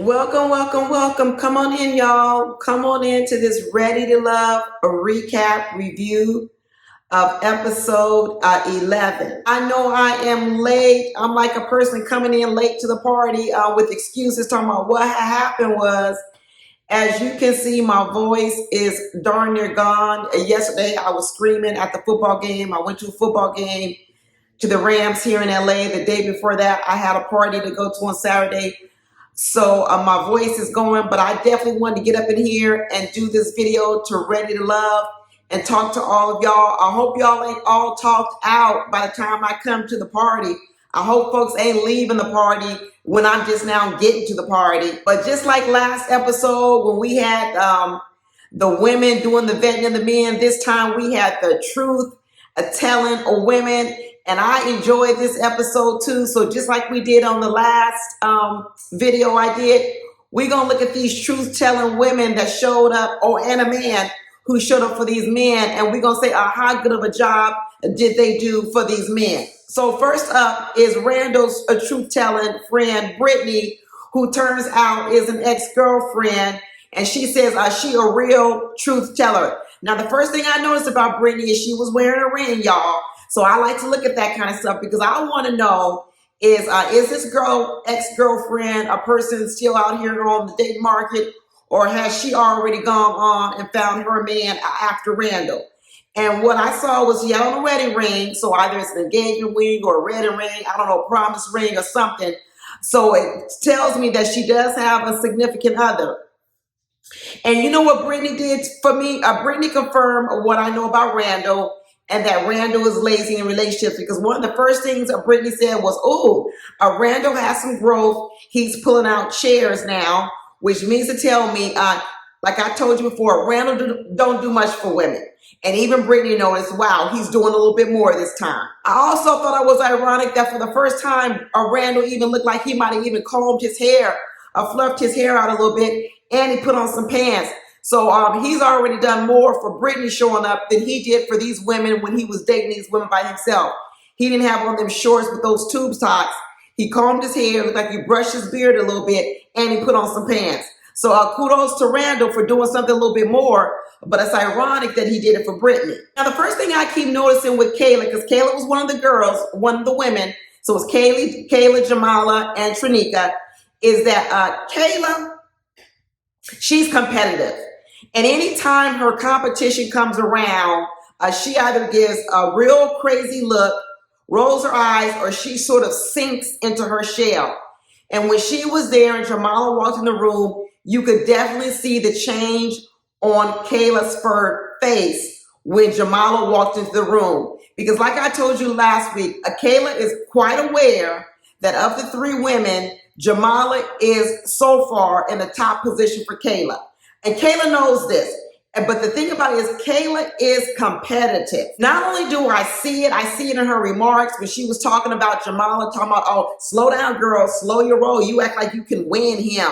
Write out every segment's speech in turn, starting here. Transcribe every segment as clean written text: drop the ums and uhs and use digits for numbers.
Welcome, welcome, welcome. Come on in, y'all. Come on into this Ready to Love a recap review of episode 11. I know I am late. I'm like a person coming in late to the party with excuses talking about what happened was, as you can see, my voice is darn near gone. Yesterday, I was screaming at the football game. I went to a football game to the Rams here in LA. The day before that, I had a party to go to on Saturday. So my voice is going, but I definitely wanted to get up in here and do this video to Ready to Love and talk to all of y'all. I hope y'all ain't all talked out by the time I come to the party. I hope folks ain't leaving the party when I'm just now getting to the party. But just like last episode when we had the women doing the vetting of the men, this time we had the truth telling of women. And I enjoyed this episode too. So just like we did on the last video I did, we're going to look at these truth-telling women that showed up, and a man who showed up for these men. And we're going to say, how good of a job did they do for these men? So first up is Randall's truth-telling friend, Brittany, who turns out is an ex-girlfriend. And she says, she a real truth-teller. Now, the first thing I noticed about Brittany is she was wearing a ring, y'all. So I like to look at that kind of stuff because I want to know is this girl, ex-girlfriend, a person still out here on the dating market, or has she already gone on and found her man after Randall? And what I saw was she had on a wedding ring, so either it's an engagement ring or a wedding ring, I don't know, promise ring or something. So it tells me that she does have a significant other. And you know what Brittany did for me? Brittany confirmed what I know about Randall, and that Randall is lazy in relationships, because one of the first things that Brittany said was, Randall has some growth. He's pulling out chairs now, which means to tell me, like I told you before, Randall don't do much for women. And even Brittany noticed, wow, he's doing a little bit more this time. I also thought it was ironic that for the first time, Randall even looked like he might have even combed his hair, fluffed his hair out a little bit, and he put on some pants. So he's already done more for Brittany showing up than he did for these women when he was dating these women by himself. He didn't have on them shorts with those tube socks. He combed his hair, looked like he brushed his beard a little bit, and he put on some pants. So kudos to Randall for doing something a little bit more, but it's ironic that he did it for Brittany. Now, the first thing I keep noticing with Kayla, because Kayla was one of the girls, one of the women, so it's Kayla, Jamala, and Trinika, is that Kayla, she's competitive. And anytime her competition comes around, she either gives a real crazy look, rolls her eyes, or she sort of sinks into her shell. And when she was there and Jamala walked in the room, you could definitely see the change on Kayla's face when Jamala walked into the room. Because like I told you last week, Kayla is quite aware that of the three women, Jamala is so far in the top position for Kayla. And Kayla knows this. But the thing about it is Kayla is competitive. Not only do I see it in her remarks when she was talking about Jamala, talking about, slow down, girl, slow your roll. You act like you can win him.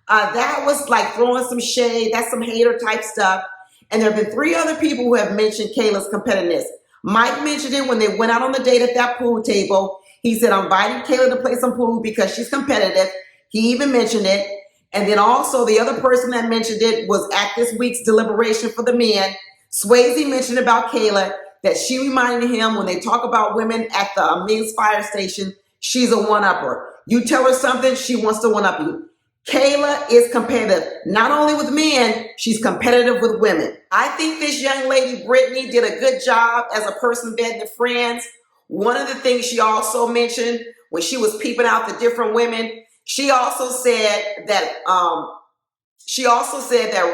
That was like throwing some shade. That's some hater type stuff. And there have been three other people who have mentioned Kayla's competitiveness. Mike mentioned it when they went out on the date at that pool table. He said, I'm inviting Kayla to play some pool because she's competitive. He even mentioned it. And then also the other person that mentioned it was at this week's deliberation for the men. Swayze mentioned about Kayla that she reminded him when they talk about women at the men's fire station, she's a one-upper. You tell her something, she wants to one-up you. Kayla is competitive. Not only with men, she's competitive with women. I think this young lady, Brittany, did a good job as a person vetting the friends. One of the things she also mentioned when she was peeping out the different women, she also said that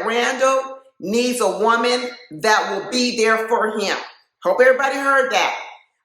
Randall needs a woman that will be there for him. Hope everybody heard that.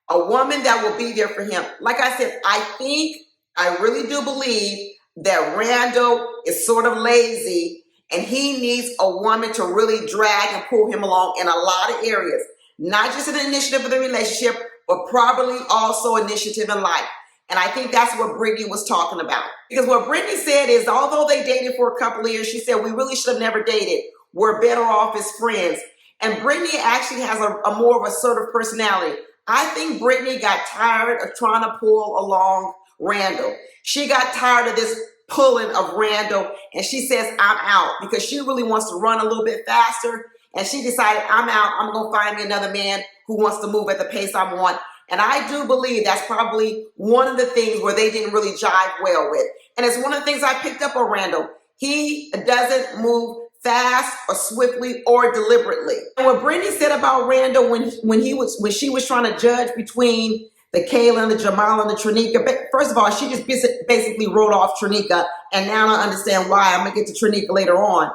A woman that will be there for him. Like I said, I really do believe that Randall is sort of lazy and he needs a woman to really drag and pull him along in a lot of areas. Not just an initiative of the relationship, but probably also initiative in life. And I think that's what Brittany was talking about. Because what Brittany said is, although they dated for a couple of years, she said, we really should have never dated. We're better off as friends. And Brittany actually has a more of a assertive personality. I think Brittany got tired of trying to pull along Randall. She got tired of this pulling of Randall, and she says, I'm out, because she really wants to run a little bit faster. And she decided, I'm out. I'm going to find me another man who wants to move at the pace I want. And I do believe that's probably one of the things where they didn't really jive well with. And it's one of the things I picked up on Randall. He doesn't move fast or swiftly or deliberately. And what Brittany said about Randall when she was trying to judge between the Kayla and the Jamal and the Trinika, first of all, she just basically wrote off Trinika, and now I understand why. I'm going to get to Trinika later on.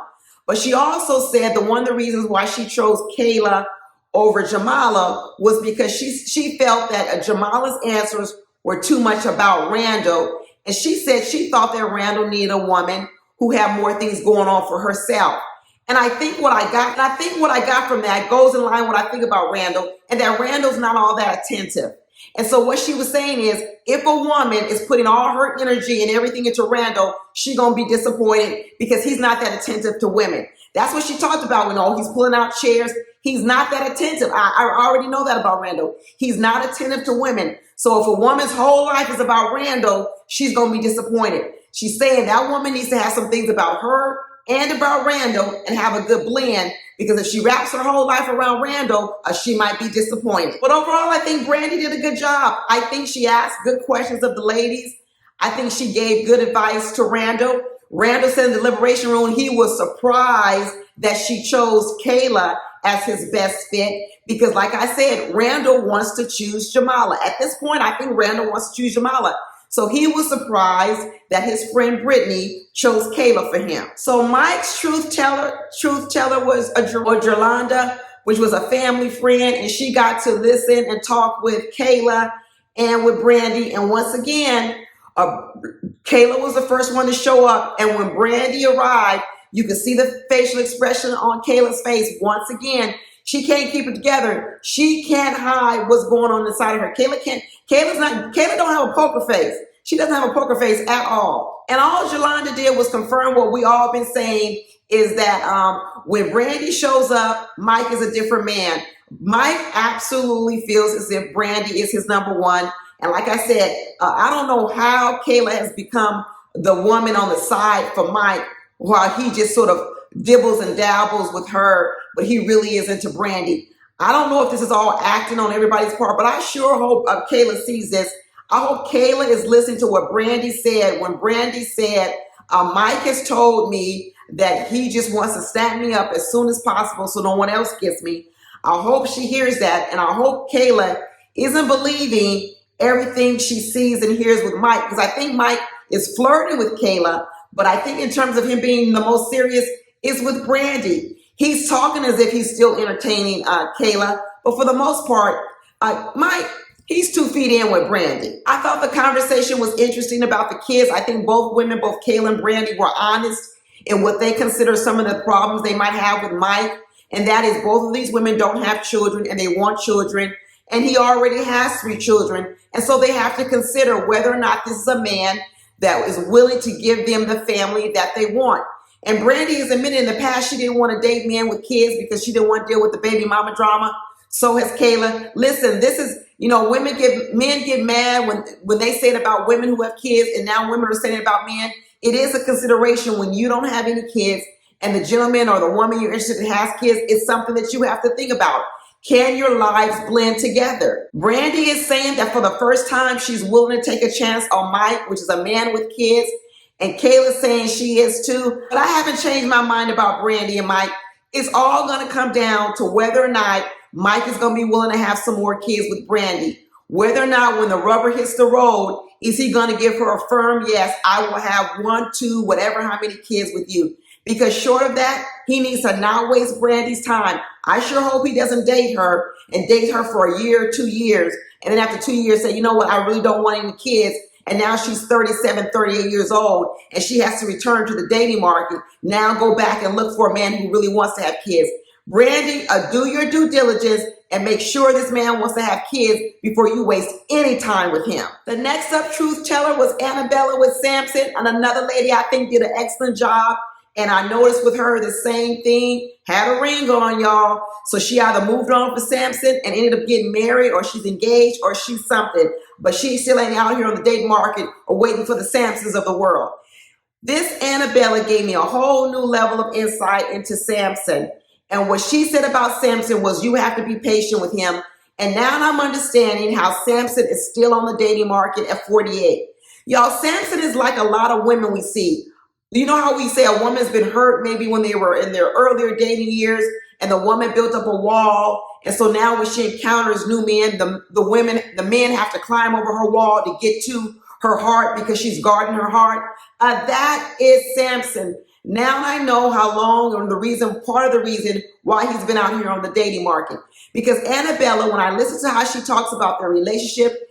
But she also said that one of the reasons why she chose Kayla over Jamala was because she felt that Jamala's answers were too much about Randall. And she said she thought that Randall needed a woman who had more things going on for herself. And I think what I got from that goes in line with what I think about Randall, and that Randall's not all that attentive. And so what she was saying is, if a woman is putting all her energy and everything into Randall, she's going to be disappointed because he's not that attentive to women. That's what she talked about when he's pulling out chairs. He's not that attentive. I already know that about Randall. He's not attentive to women. So if a woman's whole life is about Randall, she's going to be disappointed. She's saying that woman needs to have some things about her and about Randall and have a good blend, because if she wraps her whole life around Randall, she might be disappointed. But overall, I think Brandy did a good job. I think she asked good questions of the ladies. I think she gave good advice to Randall. Randall said in the Liberation Room he was surprised that she chose Kayla as his best fit, because like I said, Randall wants to choose Jamala. At this point, I think Randall wants to choose Jamala. So he was surprised that his friend Brittany chose Kayla for him. So Mike's truth teller was Jolanda, which was a family friend, and she got to listen and talk with Kayla and with Brandy. And once again, Kayla was the first one to show up. And when Brandy arrived, you could see the facial expression on Kayla's face. Once again, she can't keep it together. She can't hide what's going on inside of her. Kayla don't have a poker face. She doesn't have a poker face at all. And all Jolanda did was confirm what we all been saying, is that when Brandy shows up, Mike is a different man. Mike absolutely feels as if Brandy is his number one. And like I said, I don't know how Kayla has become the woman on the side for Mike, while he just sort of dibbles and dabbles with her, but he really is into Brandy. I don't know if this is all acting on everybody's part, but I sure hope Kayla sees this. I hope Kayla is listening to what Brandy said when Brandy said, Mike has told me that he just wants to snap me up as soon as possible so no one else gets me. I hope she hears that, and I hope Kayla isn't believing everything she sees and hears with Mike, because I think Mike is flirting with Kayla, but I think in terms of him being the most serious is with Brandy. He's talking as if he's still entertaining Kayla, but for the most part, Mike, he's 2 feet in with Brandy. I thought the conversation was interesting about the kids. I think both women, both Kayla and Brandy, were honest in what they consider some of the problems they might have with Mike, and that is both of these women don't have children and they want children, and he already has 3 children, and so they have to consider whether or not this is a man that is willing to give them the family that they want. And Brandy has admitted in the past she didn't want to date men with kids because she didn't want to deal with the baby mama drama. So has Kayla. Listen, this is, men get mad when they say it about women who have kids, and now women are saying it about men. It is a consideration when you don't have any kids and the gentleman or the woman you're interested in has kids. It's something that you have to think about. Can your lives blend together? Brandy is saying that for the first time, she's willing to take a chance on Mike, which is a man with kids. And Kayla's saying she is too. But I haven't changed my mind about Brandy and Mike. It's all going to come down to whether or not Mike is going to be willing to have some more kids with Brandy. Whether or not when the rubber hits the road, is he going to give her a firm yes, I will have 1, 2, whatever, how many kids with you. Because short of that, he needs to not waste Brandy's time. I sure hope he doesn't date her for a year or 2 years. And then after 2 years say, you know what, I really don't want any kids. And now she's 37, 38 years old, and she has to return to the dating market. Now go back and look for a man who really wants to have kids. Brandy, do your due diligence and make sure this man wants to have kids before you waste any time with him. The next up truth teller was Annabella with Samson, and another lady I think did an excellent job. And I noticed with her the same thing, had a ring on, y'all. So she either moved on for Samson and ended up getting married, or she's engaged, or she's something. But she still ain't out here on the dating market or waiting for the Samsons of the world. This Annabella gave me a whole new level of insight into Samson. And what she said about Samson was, you have to be patient with him. And now I'm understanding how Samson is still on the dating market at 48. Y'all, Samson is like a lot of women we see. You know how we say a woman's been hurt maybe when they were in their earlier dating years, and the woman built up a wall. And so now when she encounters new men, the men have to climb over her wall to get to her heart because she's guarding her heart. That is Samson. Now I know how long, and part of the reason why he's been out here on the dating market. Because Annabella, when I listen to how she talks about their relationship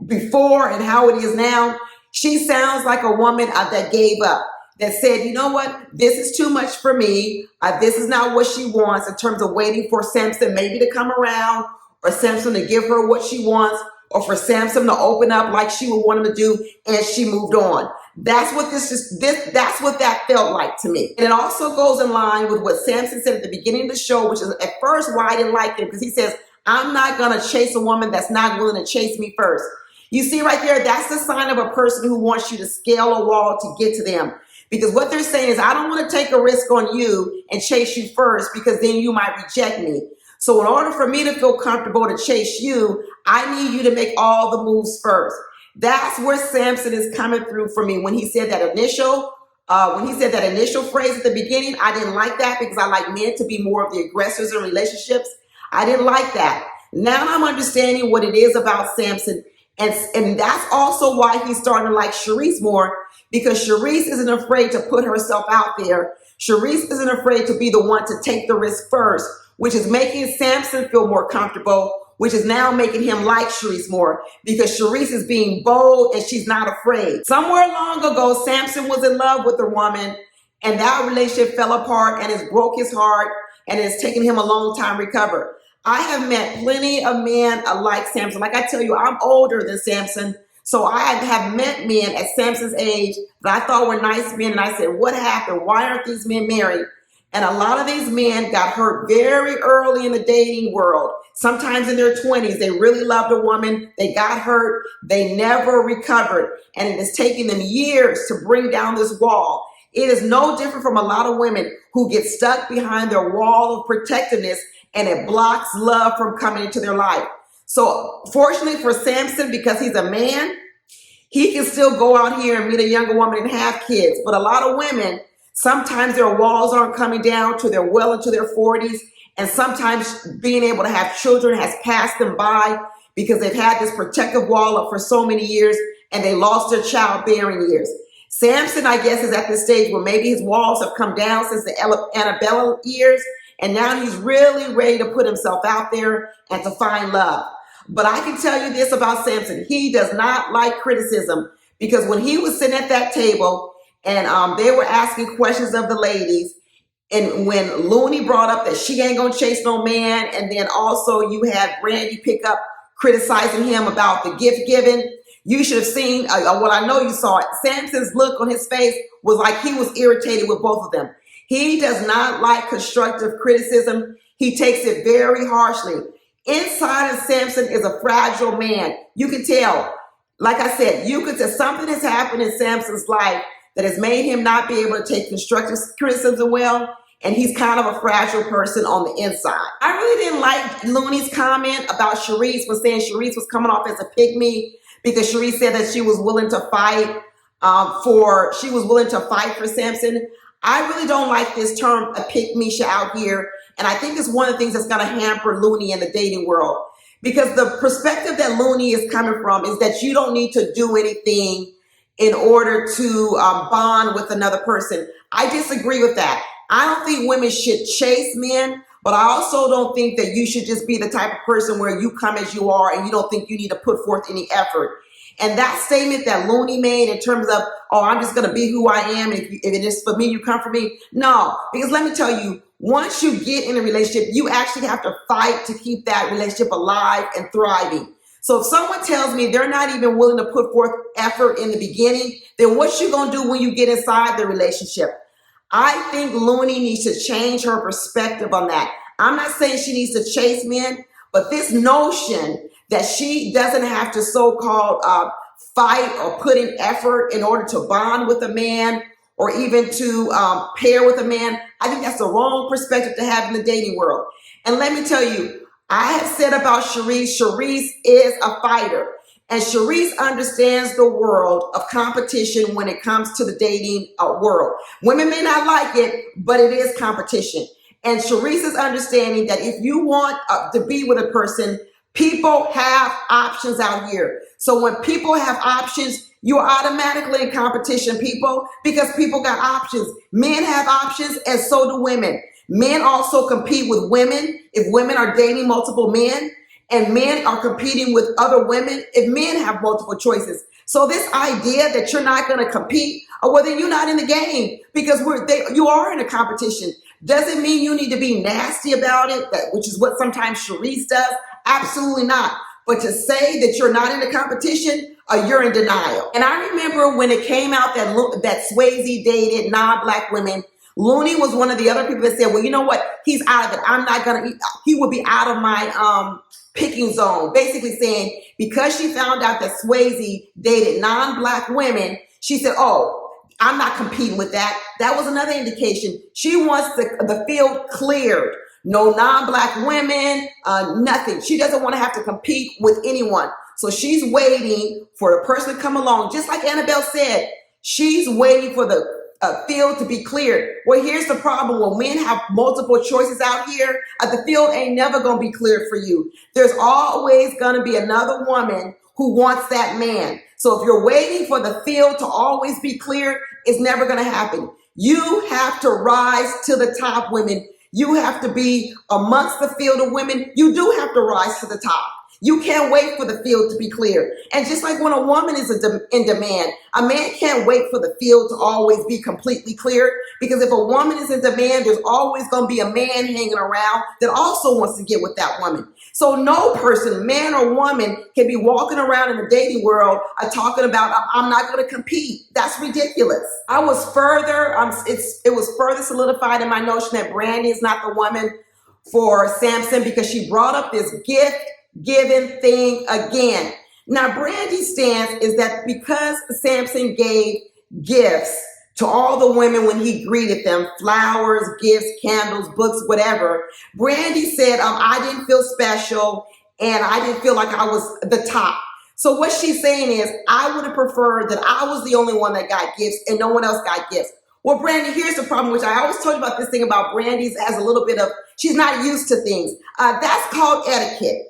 before and how it is now, she sounds like a woman that gave up, that said, you know what, this is too much for me. This is not what she wants, in terms of waiting for Samson maybe to come around, or Samson to give her what she wants, or for Samson to open up like she would want him to do, and she moved on. That's what that's what that felt like to me. And it also goes in line with what Samson said at the beginning of the show, which is at first why I didn't like him, because he says, I'm not gonna chase a woman that's not willing to chase me first. You see right there, that's the sign of a person who wants you to scale a wall to get to them. Because what they're saying is, I don't want to take a risk on you and chase you first, because then you might reject me. So in order for me to feel comfortable to chase you, I need you to make all the moves first. That's where Samson is coming through for me. When he said that initial phrase at the beginning, I didn't like that, because I like men to be more of the aggressors in relationships. I didn't like that. Now I'm understanding what it is about Samson. And that's also why he's starting to like Sharice more, because Sharice isn't afraid to put herself out there. Sharice isn't afraid to be the one to take the risk first, which is making Samson feel more comfortable, which is now making him like Sharice more, because Sharice is being bold and she's not afraid. Somewhere long ago, Samson was in love with a woman, and that relationship fell apart and has broke his heart, and it's taken him a long time to recover. I have met plenty of men like Samson. Like I tell you, I'm older than Samson. So I have met men at Samson's age that I thought were nice men. And I said, what happened? Why aren't these men married? And a lot of these men got hurt very early in the dating world. Sometimes in their 20s, they really loved a woman. They got hurt. They never recovered. And it has taken them years to bring down this wall. It is no different from a lot of women who get stuck behind their wall of protectiveness, and it blocks love from coming into their life. So fortunately for Samson, because he's a man, he can still go out here and meet a younger woman and have kids. But a lot of women, sometimes their walls aren't coming down till they're well into their 40s. And sometimes being able to have children has passed them by, because they've had this protective wall up for so many years, and they lost their childbearing years. Samson, I guess, is at this stage where maybe his walls have come down since the Annabella years, and now he's really ready to put himself out there and to find love. But I can tell you this about Samson. He does not like criticism, because when he was sitting at that table and they were asking questions of the ladies, and when Looney brought up that she ain't gonna chase no man, and then also you had Randy pick up criticizing him about the gift giving, you should have seen, well, I know you saw it, Samson's look on his face was like he was irritated with both of them. He does not like constructive criticism. He takes it very harshly. Inside of Samson is a fragile man. You can tell. Like I said, you could tell something has happened in Samson's life that has made him not be able to take constructive criticism well, and he's kind of a fragile person on the inside. I really didn't like Looney's comment about Sharice, was saying Sharice was coming off as a pygmy, because Sharice said that she was willing to fight for Samson. I really don't like this term, a pygmy out here. And I think it's one of the things that's going to hamper Looney in the dating world. Because the perspective that Looney is coming from is that you don't need to do anything in order to bond with another person. I disagree with that. I don't think women should chase men, but I also don't think that you should just be the type of person where you come as you are and you don't think you need to put forth any effort. And that statement that Looney made in terms of, oh, I'm just going to be who I am, and if it is for me, you come for me. No, because let me tell you, once you get in a relationship, you actually have to fight to keep that relationship alive and thriving. So if someone tells me they're not even willing to put forth effort in the beginning, then what you going to do when you get inside the relationship? I think Looney needs to change her perspective on that. I'm not saying she needs to chase men, but this notion that she doesn't have to so-called fight or put in effort in order to bond with a man, or even to pair with a man. I think that's the wrong perspective to have in the dating world. And let me tell you, I have said about Sharice is a fighter. And Sharice understands the world of competition when it comes to the dating world. Women may not like it, but it is competition. And Sharice is understanding that if you want to be with a person, people have options out here. So when people have options, you're automatically in competition, people, because people got options. Men have options, and so do women. Men also compete with women if women are dating multiple men, and men are competing with other women if men have multiple choices. So this idea that you're not going to compete, or whether you're not in the game, because you are in a competition, doesn't mean you need to be nasty about it, which is what sometimes Sharice does. Absolutely not. But to say that you're not in a competition, you're in denial. And I remember when it came out that Swayze dated non-black women, Looney was one of the other people that said, well, you know what? He's out of it. He would be out of my picking zone. Basically saying, because she found out that Swayze dated non-black women, she said, oh, I'm not competing with that. That was another indication. She wants the field cleared. No non-black women, nothing. She doesn't want to have to compete with anyone. So she's waiting for a person to come along. Just like Annabelle said, she's waiting for the field to be cleared. Well, here's the problem. When men have multiple choices out here, the field ain't never going to be cleared for you. There's always going to be another woman who wants that man. So if you're waiting for the field to always be cleared, it's never going to happen. You have to rise to the top, women. You have to be amongst the field of women. You do have to rise to the top. You can't wait for the field to be cleared. And just like when a woman is in demand, a man can't wait for the field to always be completely cleared, because if a woman is in demand, there's always going to be a man hanging around that also wants to get with that woman. So no person, man or woman, can be walking around in the dating world talking about, I'm not going to compete. That's ridiculous. It was further solidified in my notion that Brandy is not the woman for Samson, because she brought up this gift-giving thing again. Now, Brandy's stance is that because Samson gave gifts to all the women when he greeted them, flowers, gifts, candles, books, whatever, Brandy said, I didn't feel special and I didn't feel like I was the top. So what she's saying is, I would have preferred that I was the only one that got gifts and no one else got gifts. Well, Brandy, here's the problem, which I always told you about this thing about Brandy's as a little bit of, she's not used to things. That's called etiquette.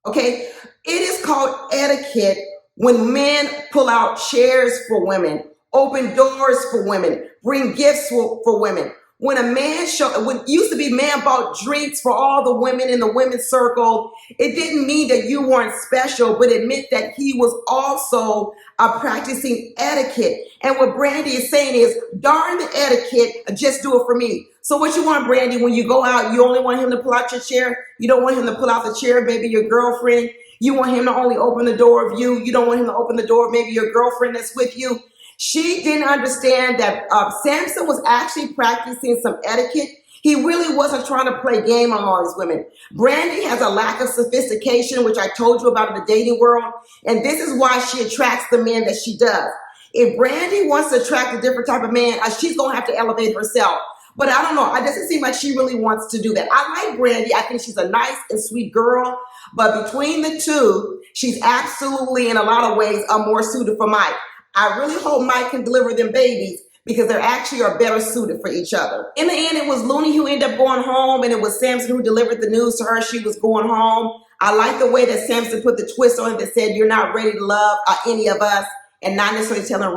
Okay, it is called etiquette when men pull out chairs for women, open doors for women, bring gifts for women. When a man when it used to be man bought drinks for all the women in the women's circle, it didn't mean that you weren't special, but it meant that he was also practicing etiquette. And what Brandy is saying is, darn the etiquette, just do it for me. So what you want, Brandy, when you go out, you only want him to pull out your chair. You don't want him to pull out the chair of maybe your girlfriend. You want him to only open the door of you. You don't want him to open the door of maybe your girlfriend that's with you. She didn't understand that Samson was actually practicing some etiquette. He really wasn't trying to play game on all these women. Brandy has a lack of sophistication, which I told you about in the dating world. And this is why she attracts the men that she does. If Brandy wants to attract a different type of man, she's going to have to elevate herself. But I don't know. It doesn't seem like she really wants to do that. I like Brandy. I think she's a nice and sweet girl. But between the two, she's absolutely, in a lot of ways, more suited for Mike. I really hope Mike can deliver them babies, because they actually are better suited for each other. In the end, it was Looney who ended up going home, and it was Samson who delivered the news to her she was going home. I like the way that Samson put the twist on it that said, you're not ready to love any of us, and not necessarily telling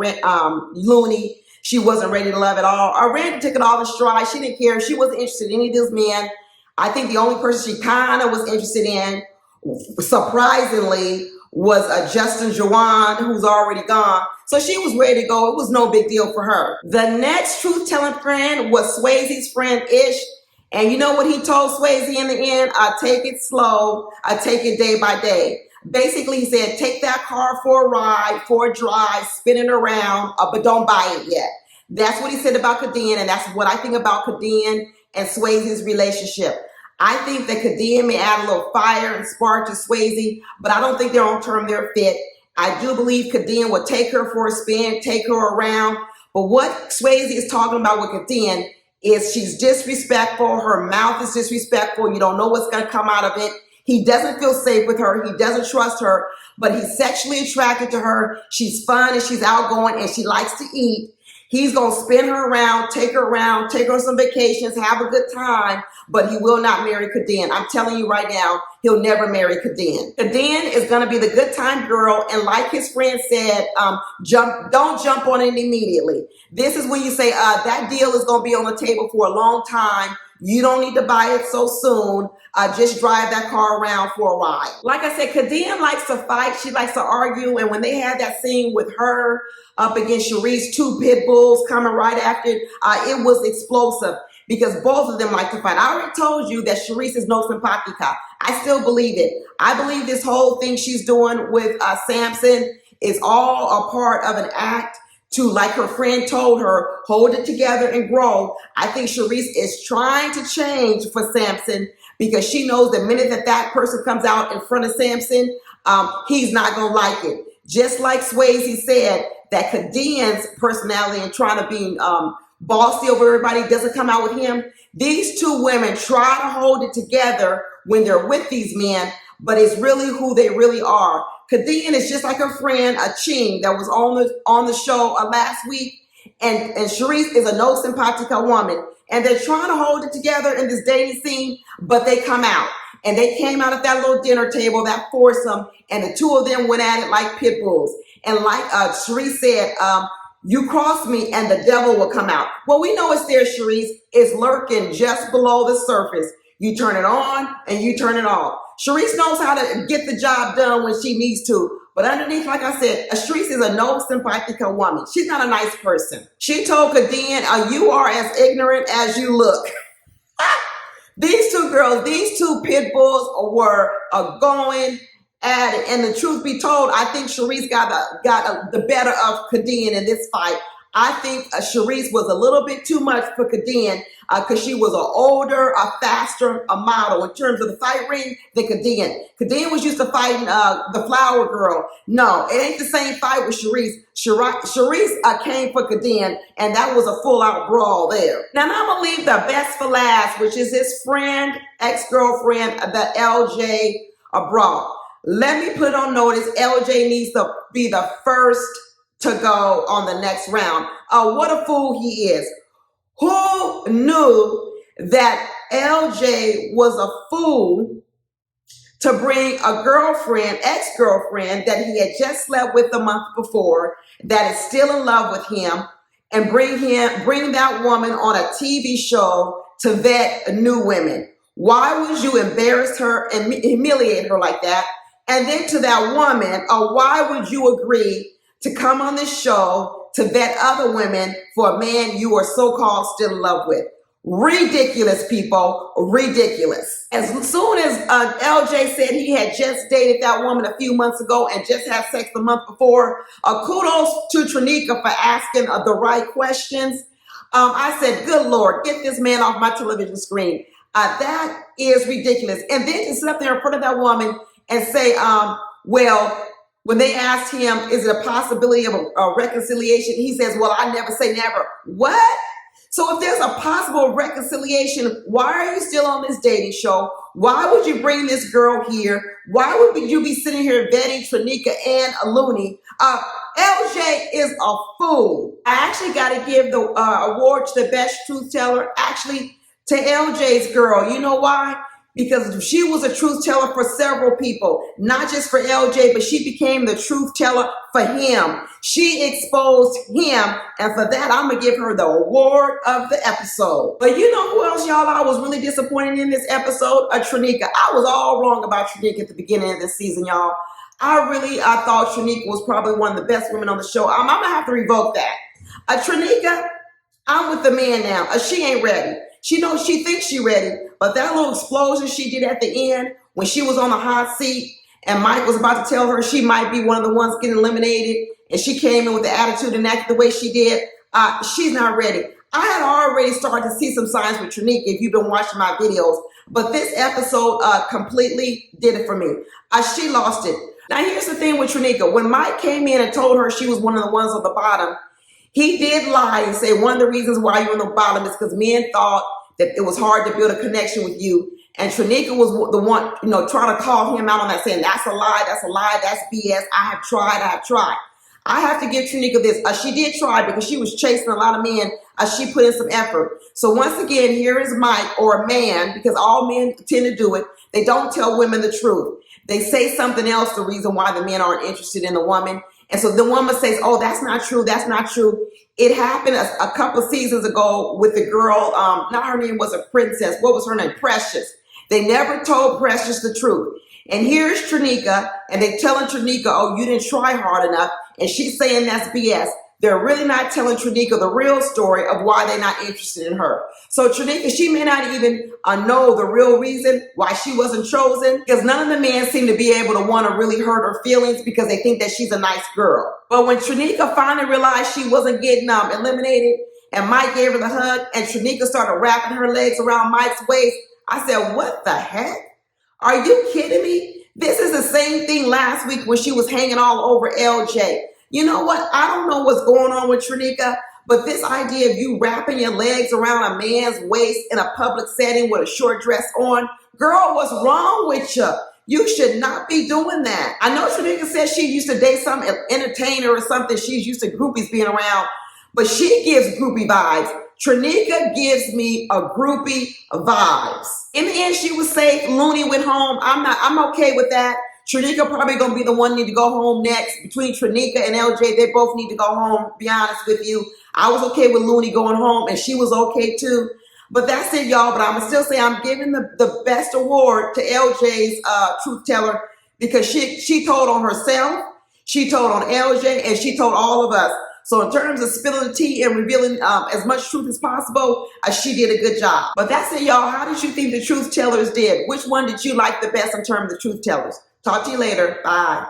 Looney she wasn't ready to love at all. Randy took it all in stride. She didn't care. She wasn't interested in any of these men. I think the only person she kind of was interested in, surprisingly, was Justin Jawan, who's already gone. So she was ready to go. It was no big deal for her. The next truth-telling friend was Swayze's friend Ish. And you know what he told Swayze in the end? Take it slow. Take it day by day. Basically, he said, take that car for a ride, for a drive, spin it around, but don't buy it yet. That's what he said about Kadeem, and that's what I think about Kadeem and Swayze's relationship. I think that Kadeem may add a little fire and spark to Swayze, but I don't think they're on term they're fit. I do believe Kadeem would take her for a spin, take her around, But what Swayze is talking about with Kadeem is she's disrespectful. Her mouth is disrespectful. You don't know what's going to come out of it. He doesn't feel safe with her. He doesn't trust her, but he's sexually attracted to her. She's fun and she's outgoing and she likes to eat. He's going to spin her around, take her on some vacations, have a good time, but he will not marry Kadeem. I'm telling you right now, he'll never marry Kadeem. Kadeem is going to be the good time girl, and like his friend said, don't jump on it immediately. This is when you say, that deal is going to be on the table for a long time. You don't need to buy it so soon. Just drive that car around for a while. Like I said, Kadeem likes to fight. She likes to argue. And when they had that scene with her up against Sharice, two pit bulls coming right after it, it was explosive because both of them like to fight. I already told you that Sharice is no simpatica. I still believe it. I believe this whole thing she's doing with Samson is all a part of an act to, like her friend told her, hold it together and grow. I think Sharice is trying to change for Samson because she knows the minute that person comes out in front of Samson, he's not going to like it. Just like Swayze said, that Kadeem's personality and trying to be bossy over everybody doesn't come out with him. These two women try to hold it together when they're with these men, but it's really who they really are. Kadeem is just like her friend, Ching, that was on the show last week. And Sharice is a no simpatica woman. And they're trying to hold it together in this dating scene, but they come out. And they came out at that little dinner table, that foursome, and the two of them went at it like pit bulls. And like Sharice said, you cross me and the devil will come out. Well, we know it's there, Sharice. It's lurking just below the surface. You turn it on and you turn it off. Sharice knows how to get the job done when she needs to. But underneath, like I said, Sharice is a no simpatica woman. She's not a nice person. She told Kadeem, you are as ignorant as you look. These two girls, these two pit bulls were going at it. And the truth be told, I think Sharice got the better of Kadeem in this fight. I think Sharice was a little bit too much for Kadeem because she was an older, a faster, a model in terms of the fight ring than Kadeem. Kadeem was used to fighting the flower girl. No, it ain't the same fight with Sharice. Sharice came for Kadeem, and that was a full-out brawl there. Now, I'm going to leave the best for last, which is his friend, ex-girlfriend, that LJ brought. Let me put on notice, LJ needs to be the first to go on the next round. What a fool he is. Who knew that LJ was a fool to bring a girlfriend, ex-girlfriend that he had just slept with the month before, that is still in love with him, and bring that woman on a TV show to vet new women? Why would you embarrass her and humiliate her like that? And then to that woman, why would you agree to come on this show to vet other women for a man you are so-called still in love with? Ridiculous, people, ridiculous. As soon as LJ said he had just dated that woman a few months ago and just had sex the month before, kudos to Trinika for asking the right questions. I said, good Lord, get this man off my television screen. That is ridiculous. And then to sit up there in front of that woman and say, well, when they asked him, is it a possibility of a reconciliation? He says, well, I never say never. What? So if there's a possible reconciliation, why are you still on this dating show? Why would you bring this girl here? Why would you be sitting here vetting Trinika and Looney? LJ is a fool. I actually got to give the award to the best truth teller, actually to LJ's girl. You know why? Because she was a truth teller for several people, not just for LJ, but she became the truth teller for him. She exposed him, and for that, I'm going to give her the award of the episode. But you know who else, y'all, I was really disappointed in this episode? Trinika. I was all wrong about Trinika at the beginning of this season, y'all. I thought Trinika was probably one of the best women on the show. I'm going to have to revoke that. Trinika, I'm with the man now. She ain't ready. She knows she thinks she's ready, but that little explosion she did at the end when she was on the hot seat and Mike was about to tell her she might be one of the ones getting eliminated, and she came in with the attitude and acted the way she did, she's not ready. I had already started to see some signs with Trinika if you've been watching my videos, but this episode completely did it for me. She lost it. Now, here's the thing with Trinika. When Mike came in and told her she was one of the ones on the bottom, He did lie and say one of the reasons why you're on the bottom is because men thought that it was hard to build a connection with you. And Tranika was the one, trying to call him out on that, saying, that's a lie, that's BS. I have tried. I have to give Tranika this. She did try because she was chasing a lot of men. She put in some effort. So once again, here is Mike, or a man, because all men tend to do it. They don't tell women the truth. They say something else, the reason why the men aren't interested in the woman. And so the woman says, oh, that's not true. It happened a couple of seasons ago with the girl, not her name was a princess. What was her name? Precious. They never told Precious the truth. And here's Tranika, and they're telling Tranika, oh, you didn't try hard enough. And she's saying that's BS. They're really not telling Tranika the real story of why they're not interested in her. So Tranika, she may not even know the real reason why she wasn't chosen, because none of the men seem to be able to want to really hurt her feelings because they think that she's a nice girl. But when Tranika finally realized she wasn't getting eliminated, and Mike gave her the hug, and Tranika started wrapping her legs around Mike's waist, I said, what the heck? Are you kidding me? This is the same thing last week when she was hanging all over LJ. You know what? I don't know what's going on with Tranika, but this idea of you wrapping your legs around a man's waist in a public setting with a short dress on, girl, what's wrong with you? You should not be doing that. I know Tranika says she used to date some entertainer or something. She's used to groupies being around, but she gives groupie vibes. Tranika gives me a groupie vibes. In the end, she was safe. Looney went home. I'm okay with that. Tranika probably going to be the one need to go home next. Between Tranika and LJ, they both need to go home, be honest with you. I was okay with Looney going home, and she was okay too. But that's it, y'all. But I'm going to still say I'm giving the best award to LJ's truth teller, because she told on herself, she told on LJ, and she told all of us. So in terms of spilling the tea and revealing as much truth as possible, she did a good job. But that's it, y'all. How did you think the truth tellers did? Which one did you like the best in terms of the truth tellers? Talk to you later. Bye.